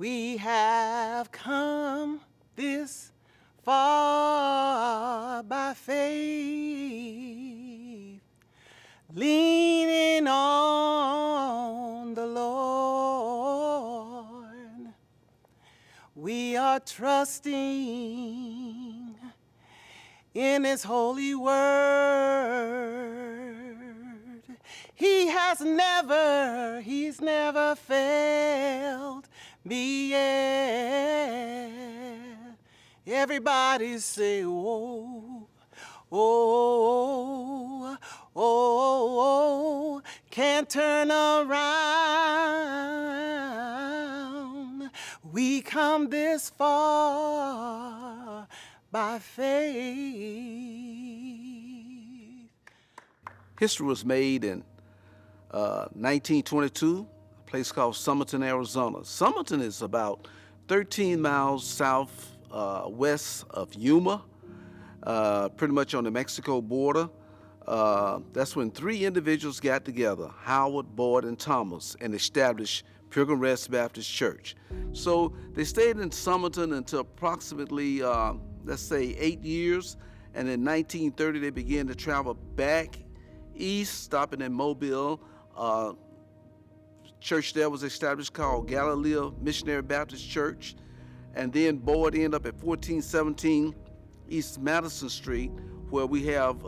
We have come this far by faith, leaning on the Lord. We are trusting in His holy word. He's never failed me yet. Everybody say, oh, oh, oh, oh, can't turn around. We come this far by faith. History was made in 1922, a place called Summerton, Arizona. Summerton is about 13 miles south west of Yuma, pretty much on the Mexico border. That's when three individuals got together, Howard, Boyd, and Thomas, and established Pilgrim Rest Baptist Church. So they stayed in Summerton until approximately, let's say, 8 years, and in 1930 they began to travel back east, stopping in Mobile. Church there was established called Galilee Missionary Baptist Church, and then Boyd ended up at 1417 East Madison Street, where we have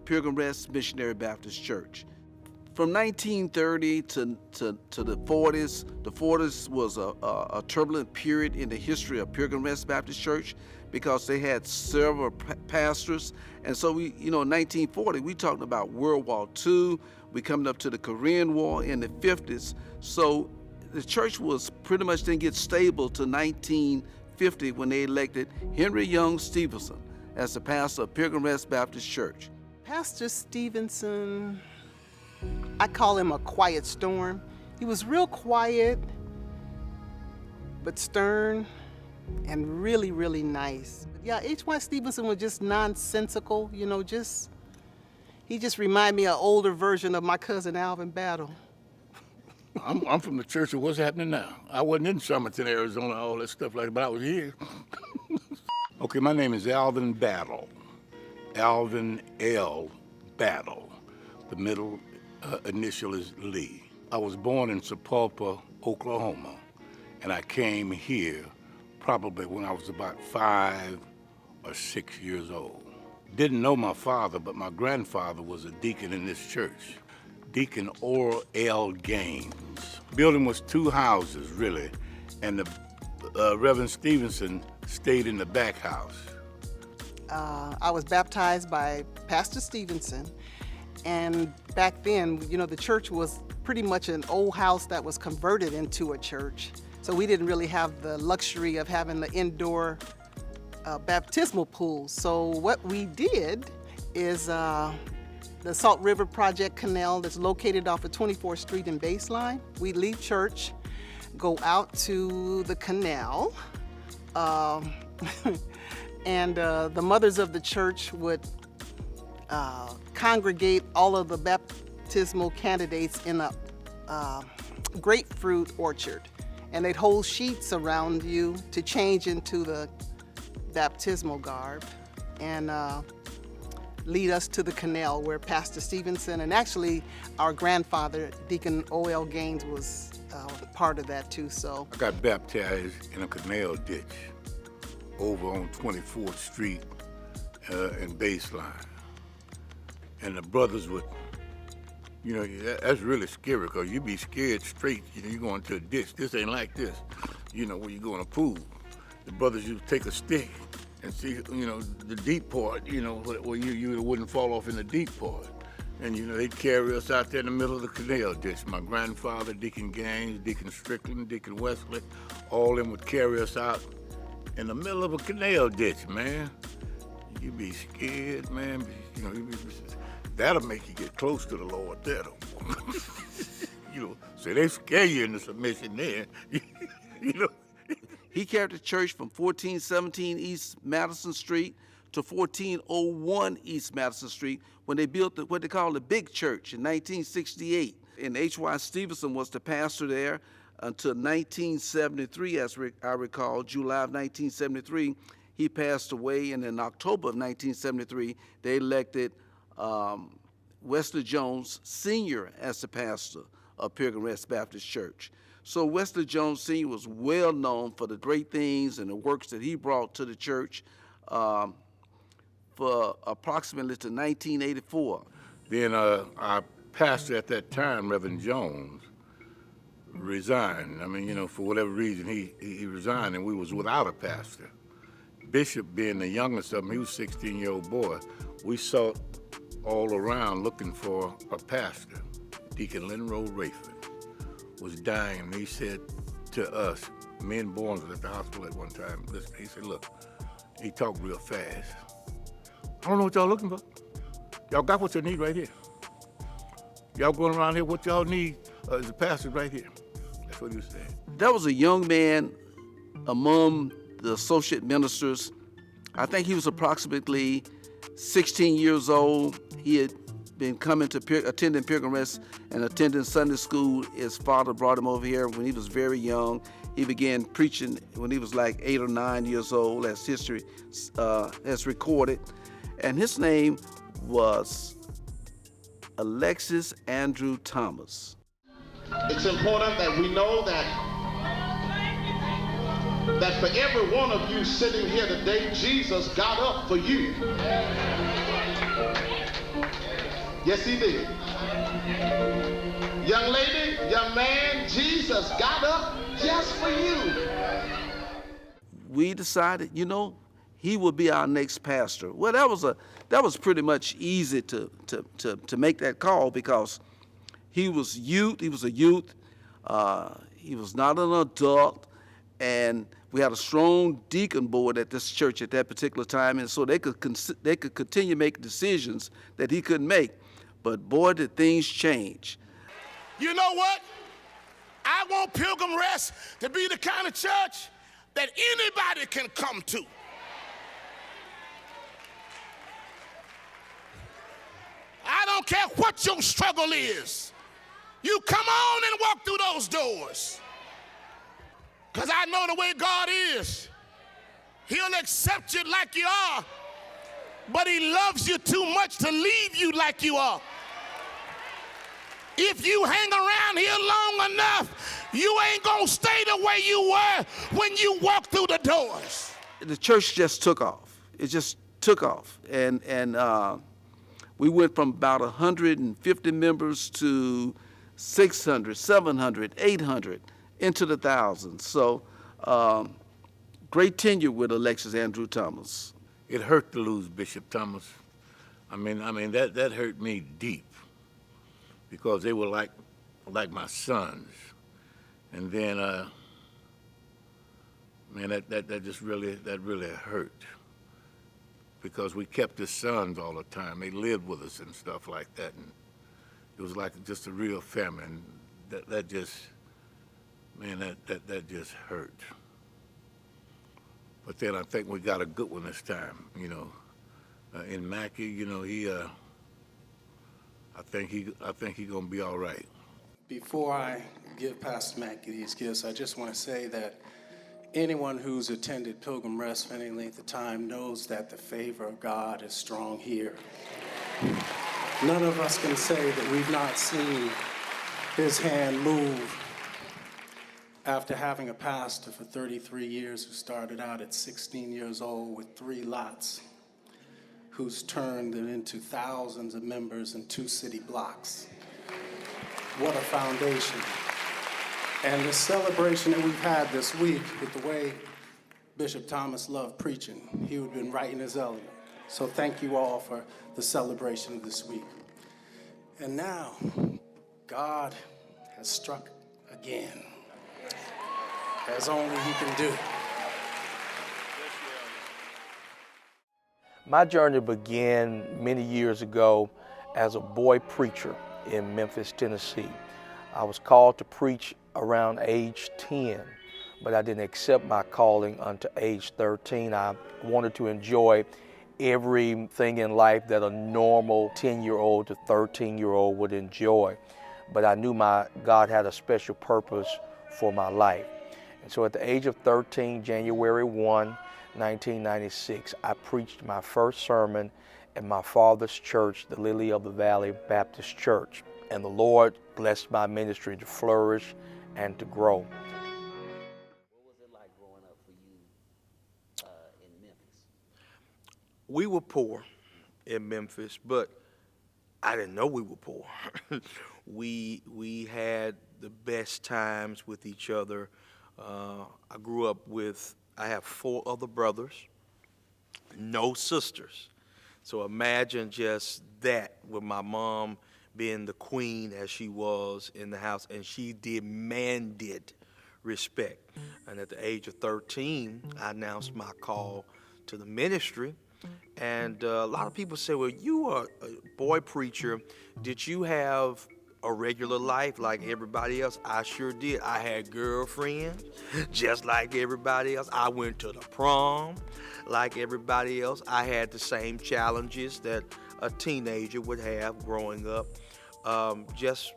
Pilgrim Rest Missionary Baptist Church. From 1930 to the 40s was a turbulent period in the history of Pilgrim Rest Baptist Church because they had several pastors. And so we, in 1940, we talked about World War II, we coming up to the Korean War in the 50s. So the church was pretty much didn't get stable till 1950 when they elected Henry Young Stevenson as the pastor of Pilgrim Rest Baptist Church. Pastor Stevenson, I call him a quiet storm. He was real quiet, but stern and really, really nice. Yeah, H.Y. Stevenson was just nonsensical, he just reminded me of an older version of my cousin Alvin Battle. I'm from the church of what's happening now. I wasn't in Summerton, Arizona, all that stuff like that, but I was here. Okay, my name is Alvin Battle. Alvin L. Battle. The middle initial is Lee. I was born in Sapulpa, Oklahoma, and I came here probably when I was about 5 or 6 years old. Didn't know my father, but my grandfather was a deacon in this church, Deacon L. Gaines. Building was 2 houses, really, and the Reverend Stevenson stayed in the back house. I was baptized by Pastor Stevenson, and back then, the church was pretty much an old house that was converted into a church. So we didn't really have the luxury of having the indoor baptismal pool. So what we did is the Salt River Project Canal that's located off of 24th Street and Baseline. We'd leave church, go out to the canal, and the mothers of the church would congregate all of the baptismal candidates in a grapefruit orchard. And they'd hold sheets around you to change into the baptismal garb and lead us to the canal where Pastor Stevenson and actually our grandfather, Deacon O.L. Gaines, was part of that too. So I got baptized in a canal ditch over on 24th Street and Baseline. And the brothers would, that's really scary because you be scared straight. You go into a ditch. This ain't like this, where you go in a pool. The brothers used to take a stick and see, the deep part, where you wouldn't fall off in the deep part. And, they'd carry us out there in the middle of the canal ditch. My grandfather, Deacon Gaines, Deacon Strickland, Deacon Wesley, all of them would carry us out in the middle of a canal ditch, man. You be scared, man. That'll make you get close to the Lord, that'll. So they scare you into submission there, He carried the church from 1417 East Madison Street to 1401 East Madison Street when they built what they call the big church in 1968. And H.Y. Stevenson was the pastor there. until 1973, as I recall, July of 1973, he passed away, and in October of 1973, they elected Wesley Jones Sr. as the pastor of Pilgrim Rest Baptist Church. So Wesley Jones Sr. was well known for the great things and the works that he brought to the church for approximately to 1984. Then our pastor at that time, Reverend Jones, resigned. I mean, you know, for whatever reason, he resigned, and we was without a pastor. Bishop, being the youngest of them, he was a 16-year-old boy. We sought all around looking for a pastor. Deacon Lenroe Rayford was dying, and he said to us, me and Barnes was at the hospital at one time, listen, he said, look, he talked real fast. I don't know what y'all looking for. Y'all got what you need right here. Y'all going around here, what y'all need is a pastor right here. That's what he was saying. That was a young man among the associate ministers. I think he was approximately 16 years old. He had been attending Pilgrim Rest and attending Sunday school. His father brought him over here when he was very young. He began preaching when he was like 8 or 9 years old, as history has recorded. And his name was Alexis Andrew Thomas. It's important that we know that for every one of you sitting here today, Jesus got up for you. Yes, he did. Young lady, young man, Jesus got up just for you. We decided, you know, he would be our next pastor. Well, that was pretty much easy to make that call, because he was a youth, he was not an adult, and we had a strong deacon board at this church at that particular time, and so they could continue making decisions that he couldn't make. But boy, did things change. You know what? I want Pilgrim Rest to be the kind of church that anybody can come to. I don't care what your struggle is. You come on and walk through those doors. Because I know the way God is. He'll accept you like you are, but he loves you too much to leave you like you are. If you hang around here long enough, you ain't gonna stay the way you were when you walk through the doors. The church just took off. It just took off. And we went from about 150 members to 600, 700, 800, into the thousands. So great tenure with Alexis Andrew Thomas. It hurt to lose Bishop Thomas. I mean that hurt me deep, because they were like my sons. And then man, that just really hurt, because we kept his sons all the time. They lived with us and stuff like that, and it was like just a real family. And that just hurt. But then I think we got a good one this time, you know. In Mackey, you know, I think he gonna be all right. Before I give Pastor Mackey these gifts, I just want to say that anyone who's attended Pilgrim Rest for any length of time knows that the favor of God is strong here. None of us can say that we've not seen his hand move. After having a pastor for 33 years who started out at 16 years old with 3 lots, who's turned it into thousands of members in 2 city blocks. What a foundation. And the celebration that we've had this week, with the way Bishop Thomas loved preaching, he would have been right in his element. So thank you all for the celebration of this week. And now, God has struck again, as only he can do. My journey began many years ago as a boy preacher in Memphis, Tennessee. I was called to preach around age 10, but I didn't accept my calling until age 13. I wanted to enjoy everything in life that a normal 10-year-old to 13-year-old would enjoy. But I knew my God had a special purpose for my life. And so at the age of 13, January 1, 1996, I preached my first sermon at my father's church, the Lily of the Valley Baptist Church. And the Lord blessed my ministry to flourish and to grow. What was it like growing up for you in Memphis? We were poor in Memphis, but I didn't know we were poor. we had the best times with each other. I have 4 other brothers, no sisters. So imagine just that, with my mom being the queen as she was in the house, and she demanded respect. And at the age of 13, I announced my call to the ministry. And a lot of people say, well, you are a boy preacher. Did you have a regular life like everybody else? I sure did. I had girlfriends just like everybody else. I went to the prom like everybody else. I had the same challenges that a teenager would have growing up. Just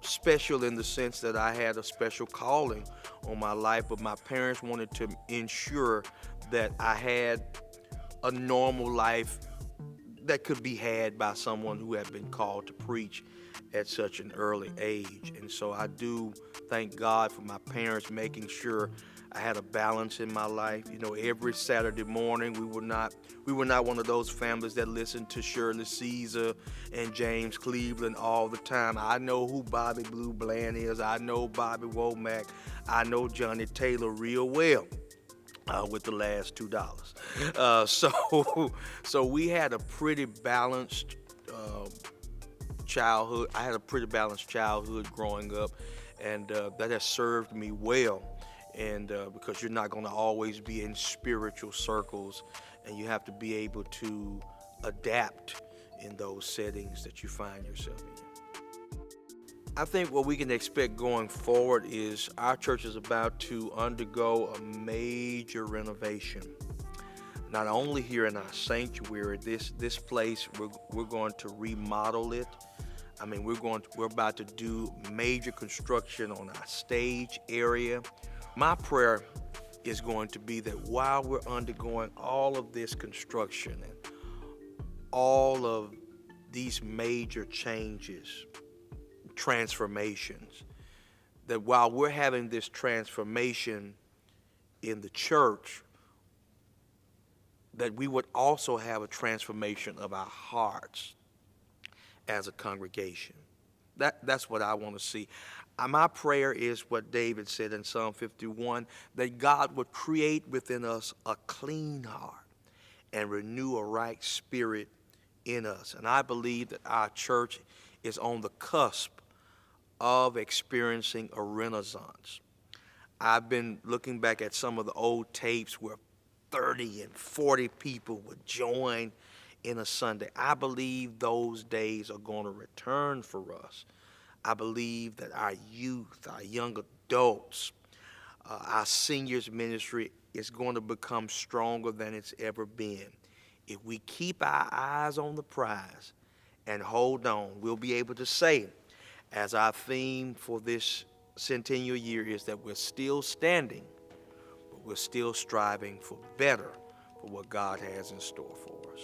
special in the sense that I had a special calling on my life, but my parents wanted to ensure that I had a normal life that could be had by someone who had been called to preach at such an early age. And so I do thank God for my parents making sure I had a balance in my life. You know, every Saturday morning we were not one of those families that listened to Shirley Caesar and James Cleveland all the time. I know who Bobby Blue Bland is. I know Bobby Womack. I know Johnny Taylor real well. With the last $2. So we had a pretty balanced childhood. I had a pretty balanced childhood growing up, and that has served me well. And because you're not going to always be in spiritual circles, and you have to be able to adapt in those settings that you find yourself in. I think what we can expect going forward is our church is about to undergo a major renovation. Not only here in our sanctuary, this place, we're going to remodel it. I mean, we're about to do major construction on our stage area. My prayer is going to be that while we're undergoing all of this construction and all of these major changes, transformations, that while we're having this transformation in the church, that we would also have a transformation of our hearts as a congregation. That's what I want to see. My prayer is what David said in Psalm 51, that God would create within us a clean heart and renew a right spirit in us. And I believe that our church is on the cusp of experiencing a renaissance. I've been looking back at some of the old tapes where 30 and 40 people would join in a Sunday. I believe those days are going to return for us. I believe that our youth, our young adults, our seniors ministry is going to become stronger than it's ever been. If we keep our eyes on the prize and hold on, we'll be able to say, as our theme for this centennial year is, that we're still standing, but we're still striving for better, for what God has in store for us.